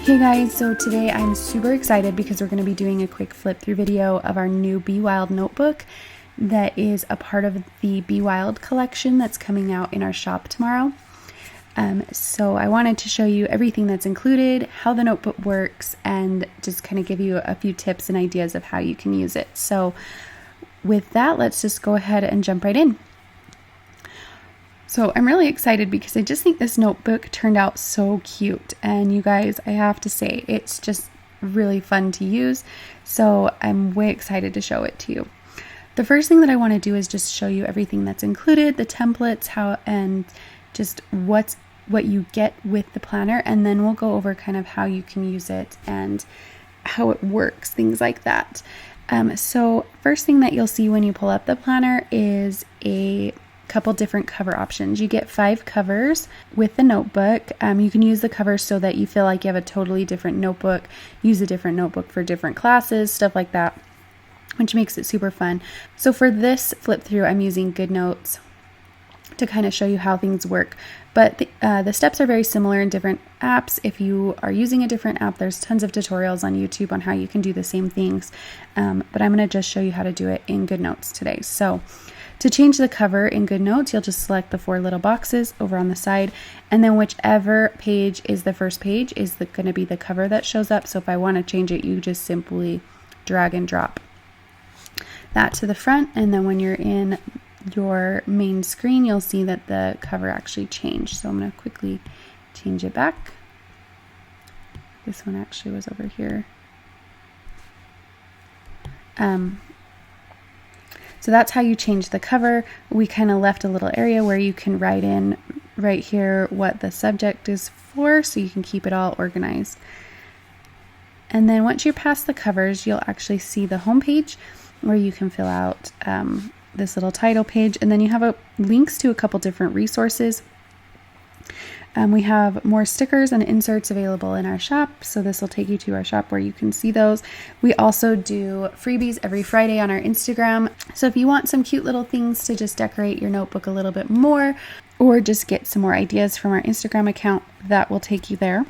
Hey guys, so today I'm super excited because we're going to be doing a quick flip through video of our new Be Wild notebook that is a part of the Be Wild collection that's coming out in our shop tomorrow. So I wanted to show you everything that's included, how the notebook works, and just kind of give you a few tips and ideas of how you can use it. So with that, let's just go ahead and jump right in. So I'm really excited because I just think this notebook turned out so cute, and you guys, I have to say, it's just really fun to use. So I'm way excited to show it to you. The first thing that I want to do is just show you everything that's included, the templates, how, and just what you get with the planner, and then we'll go over kind of how you can use it and how it works, things like that. So first thing that you'll see when you pull up the planner is a couple different cover options. You get 5 covers with the notebook. You can use the covers so that you feel like you have a totally different notebook, use a different notebook for different classes, stuff like that, which makes it super fun. So for this flip through, I'm using GoodNotes to kind of show you how things work. But the steps are very similar in different apps. If you are using a different app, there's tons of tutorials on YouTube on how you can do the same things. But I'm going to just show you how to do it in GoodNotes today. So to change the cover in GoodNotes, you'll just select the 4 little boxes over on the side, and then whichever page is the first page is going to be the cover that shows up. So if I want to change it, you just simply drag and drop that to the front, and then when you're in your main screen, you'll see that the cover actually changed. So I'm going to quickly change it back. This one actually was over here. So that's how you change the cover. We kind of left a little area where you can write in right here what the subject is for, so you can keep it all organized. And then once you're past the covers, you'll actually see the home page where you can fill out this little title page, and then you have links to a couple different resources. We have more stickers and inserts available in our shop, so this will take you to our shop where you can see those. We also do freebies every Friday on our Instagram, so if you want some cute little things to just decorate your notebook a little bit more, or just get some more ideas from our Instagram account, that will take you there.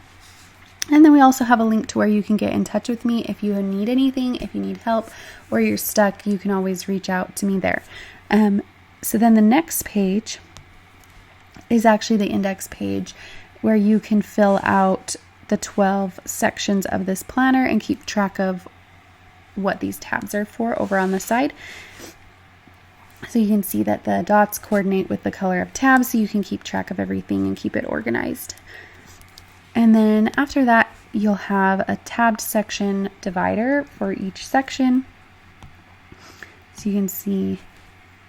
And then we also have a link to where you can get in touch with me if you need anything, if you need help, or you're stuck, you can always reach out to me there. So then the next page is actually the index page where you can fill out the 12 sections of this planner and keep track of what these tabs are for over on the side. So you can see that the dots coordinate with the color of tabs, so you can keep track of everything and keep it organized. And then after that, you'll have a tabbed section divider for each section. So you can see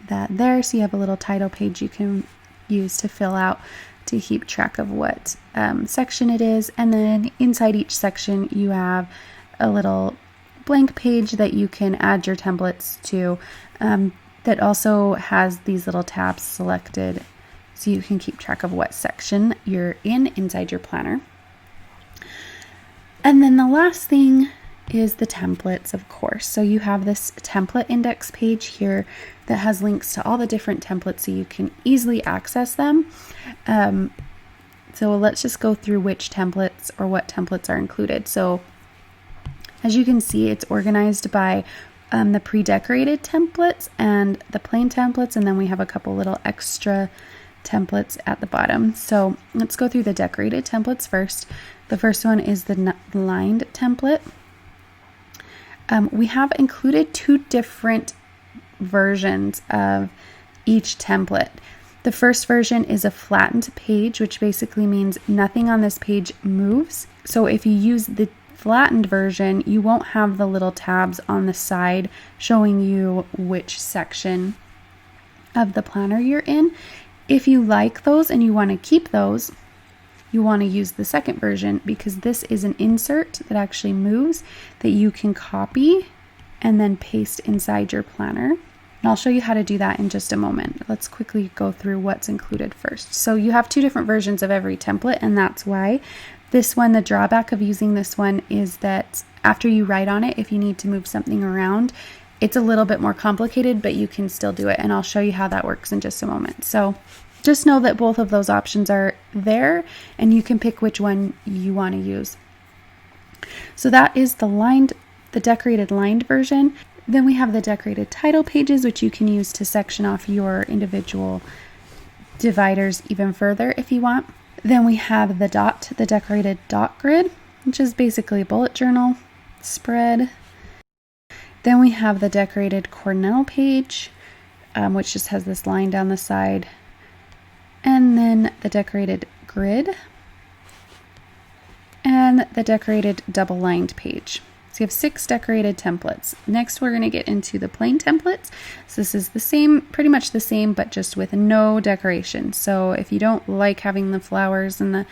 that there. So you have a little title page you can use to fill out to keep track of what section it is. And then inside each section, you have a little blank page that you can add your templates to, that also has these little tabs selected so you can keep track of what section you're in inside your planner. And then the last thing is the templates, of course. So you have this template index page here that has links to all the different templates so you can easily access them. So let's just go through which templates or what templates are included. So as you can see, it's organized by the pre-decorated templates and the plain templates, and then we have a couple little extra templates at the bottom. So let's go through the decorated templates first. The first one is the lined template. We have included 2 different versions of each template. The first version is a flattened page, which basically means nothing on this page moves. So if you use the flattened version, you won't have the little tabs on the side showing you which section of the planner you're in. If you like those and you want to keep those, you want to use the second version, because this is an insert that actually moves that you can copy and then paste inside your planner. And I'll show you how to do that in just a moment. Let's quickly go through what's included first. So you have 2 different versions of every template, and that's why this one, the drawback of using this one is that after you write on it, if you need to move something around, it's a little bit more complicated, but you can still do it. And I'll show you how that works in just a moment. So just know that both of those options are there, and you can pick which one you want to use. So that is the decorated lined version. Then we have the decorated title pages, which you can use to section off your individual dividers even further if you want. Then we have the decorated dot grid, which is basically a bullet journal spread. Then we have the decorated Cornell page, which just has this line down the side. And then the decorated grid and the decorated double lined page. So you have 6 decorated templates. Next, we're going to get into the plain templates. So this is the same, pretty much the same, but just with no decoration. So if you don't like having the flowers and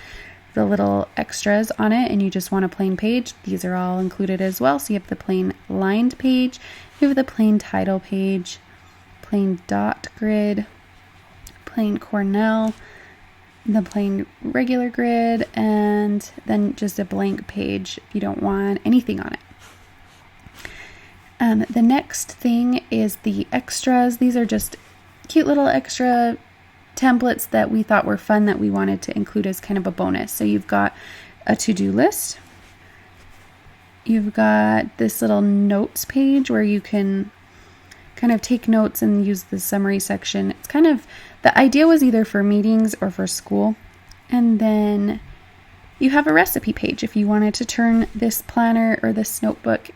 the little extras on it and you just want a plain page, these are all included as well. So you have the plain lined page, you have the plain title page, plain dot grid, plain Cornell, the plain regular grid, and then just a blank page if you don't want anything on it. The next thing is the extras. These are just cute little extra templates that we thought were fun that we wanted to include as kind of a bonus. So you've got a to-do list. You've got this little notes page where you can kind of take notes and use the summary section. It's kind of, the idea was either for meetings or for school. And then you have a recipe page. If you wanted to turn this planner or this notebook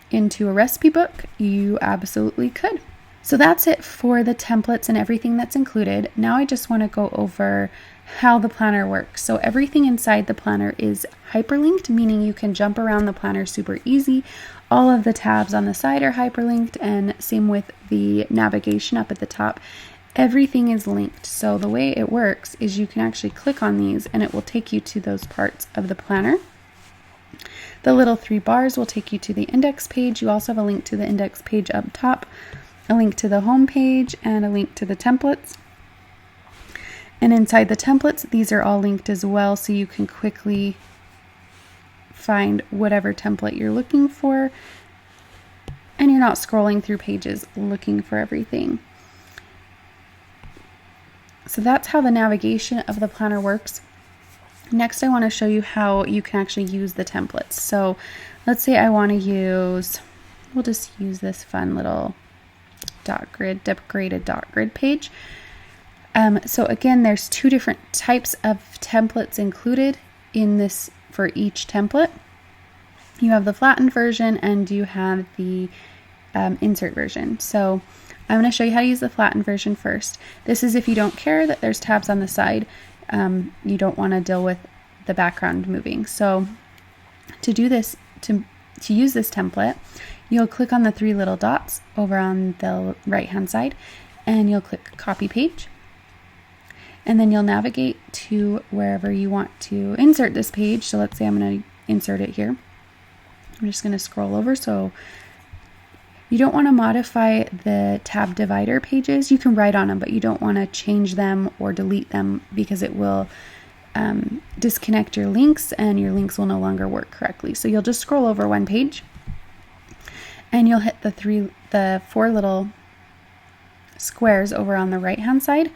into a recipe book, you absolutely could. So that's it for the templates and everything that's included. Now I just want to go over how the planner works. So everything inside the planner is hyperlinked, meaning you can jump around the planner super easy. All of the tabs on the side are hyperlinked, and same with the navigation up at the top. Everything is linked. So the way it works is you can actually click on these and it will take you to those parts of the planner. The little 3 bars will take you to the index page. You also have a link to the index page up top, a link to the home page, and a link to the templates. And inside the templates, these are all linked as well, so you can quickly find whatever template you're looking for, and you're not scrolling through pages looking for everything. So that's how the navigation of the planner works. Next, I want to show you how you can actually use the templates. So let's say I want to use, we'll just use this fun little decorated dot grid page. So again, there's 2 different types of templates included in this for each template. You have the flattened version and you have the insert version. So I'm going to show you how to use the flattened version first. This is if you don't care that there's tabs on the side. You don't want to deal with the background moving. So to do this, to use this template, you'll click on the 3 little dots over on the right hand side and you'll click copy page. And then you'll navigate to wherever you want to insert this page. So let's say I'm going to insert it here. I'm just going to scroll over. So you don't want to modify the tab divider pages. You can write on them, but you don't want to change them or delete them because it will disconnect your links and your links will no longer work correctly. So you'll just scroll over one page and you'll hit the 4 little squares over on the right hand side.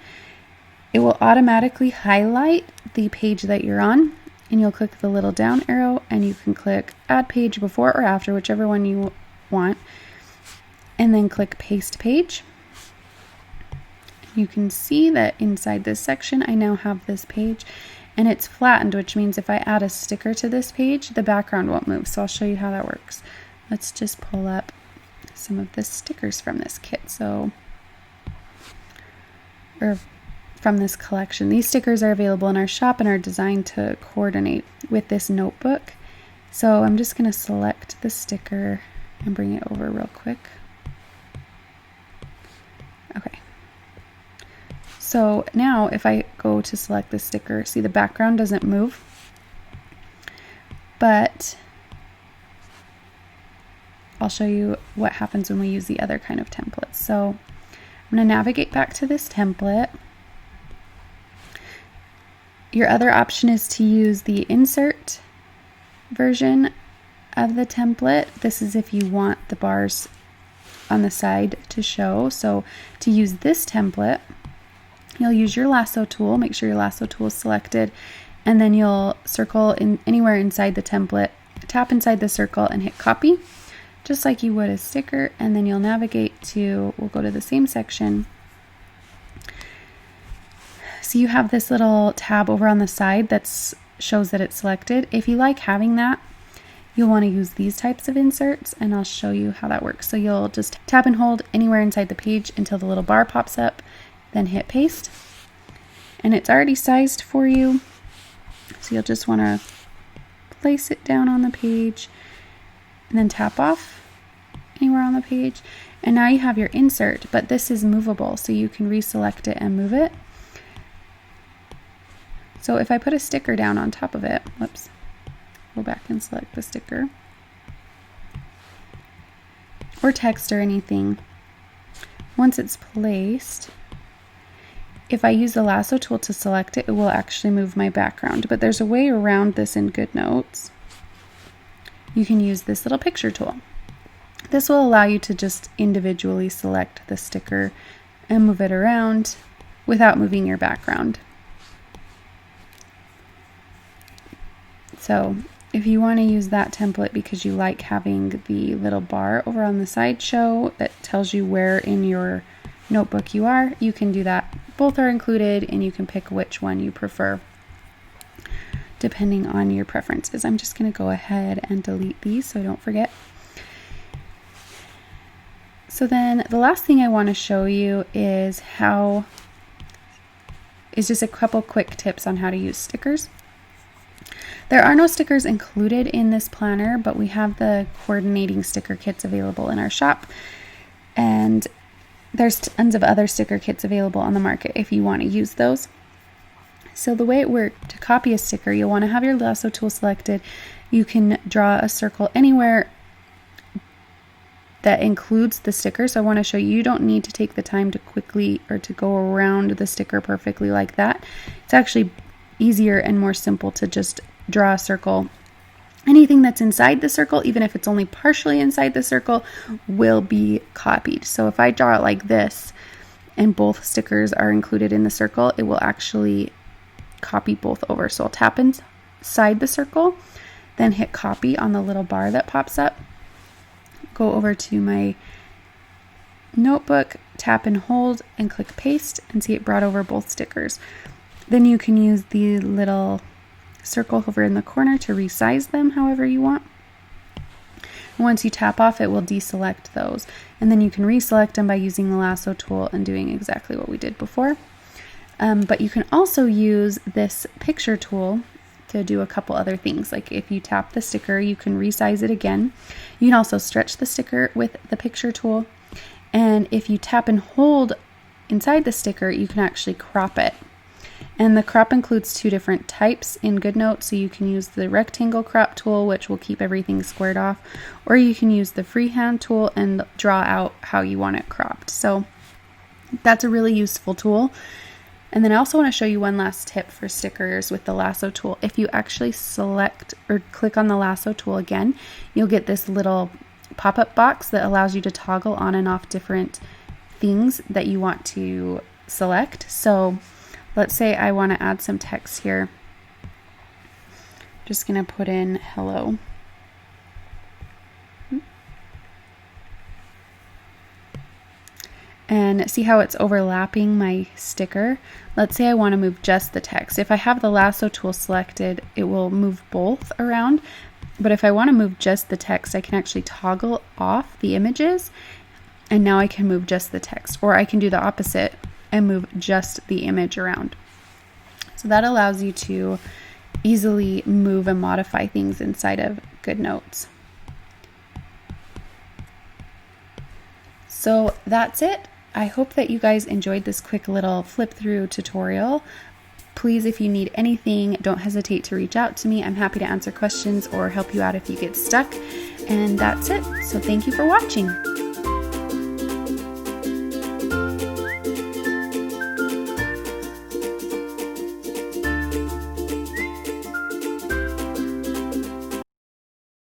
It will automatically highlight the page that you're on, and you'll click the little down arrow and you can click add page before or after, whichever one you want, and then click paste page. You can see that inside this section I now have this page and it's flattened, which means if I add a sticker to this page, the background won't move. So I'll show you how that works. Let's just pull up some of the stickers from this kit. From this collection. These stickers are available in our shop and are designed to coordinate with this notebook. So I'm just going to select the sticker and bring it over real quick. Okay. So now if I go to select the sticker, see the background doesn't move, but I'll show you what happens when we use the other kind of templates. So I'm going to navigate back to this template. Your other option is to use the insert version of the template. This is if you want the bars on the side to show. So to use this template, you'll use your lasso tool. Make sure your lasso tool is selected, and then you'll circle in anywhere inside the template tap inside the circle and hit copy, just like you would a sticker, and then you'll navigate to, we'll go to the same section. So you have this little tab over on the side that shows that it's selected. If you like having that, you'll want to use these types of inserts, and I'll show you how that works. So you'll just tap and hold anywhere inside the page until the little bar pops up, then hit paste. And it's already sized for you. So you'll just want to place it down on the page and then tap off anywhere on the page. And now you have your insert, but this is movable, so you can reselect it and move it. So if I put a sticker down on top of it, whoops, go back and select the sticker, or text or anything. Once it's placed, if I use the lasso tool to select it, it will actually move my background. But there's a way around this in GoodNotes. You can use this little picture tool. This will allow you to just individually select the sticker and move it around without moving your background. So if you want to use that template because you like having the little bar over on the slideshow that tells you where in your notebook you are, you can do that. Both are included, and you can pick which one you prefer depending on your preferences. I'm just going to go ahead and delete these so I don't forget. So then the last thing I want to show you is just a couple quick tips on how to use stickers. There are no stickers included in this planner, but we have the coordinating sticker kits available in our shop, and there's tons of other sticker kits available on the market if you want to use those. So the way it works, to copy a sticker, you'll want to have your lasso tool selected. You can draw a circle anywhere that includes the sticker. So I want to show you, you don't need to take the time to quickly or to go around the sticker perfectly like that. It's actually easier and more simple to just draw a circle. Anything that's inside the circle, even if it's only partially inside the circle, will be copied. So if I draw it like this and both stickers are included in the circle, it will actually copy both over. So I'll tap inside the circle, then hit copy on the little bar that pops up. Go over to my notebook, tap and hold, and click paste, and see it brought over both stickers. Then you can use the little circle over in the corner to resize them however you want. Once you tap off, it will deselect those, and then you can reselect them by using the lasso tool and doing exactly what we did before. But you can also use this picture tool to do a couple other things. Like if you tap the sticker, you can resize it again. You can also stretch the sticker with the picture tool, and if you tap and hold inside the sticker, you can actually crop it. And the crop includes two different types in GoodNotes, so you can use the rectangle crop tool, which will keep everything squared off, or you can use the freehand tool and draw out how you want it cropped. So that's a really useful tool. And then I also want to show you one last tip for stickers with the lasso tool. If you actually select or click on the lasso tool again, you'll get this little pop-up box that allows you to toggle on and off different things that you want to select. So let's say I want to add some text here. Just going to put in hello. And see how it's overlapping my sticker? Let's say I want to move just the text. If I have the lasso tool selected, it will move both around. But if I want to move just the text, I can actually toggle off the images, and now I can move just the text. Or I can do the opposite and move just the image around. So that allows you to easily move and modify things inside of GoodNotes. So that's it. I hope that you guys enjoyed this quick little flip through tutorial. Please, if you need anything, don't hesitate to reach out to me. I'm happy to answer questions or help you out if you get stuck. And that's it. So thank you for watching.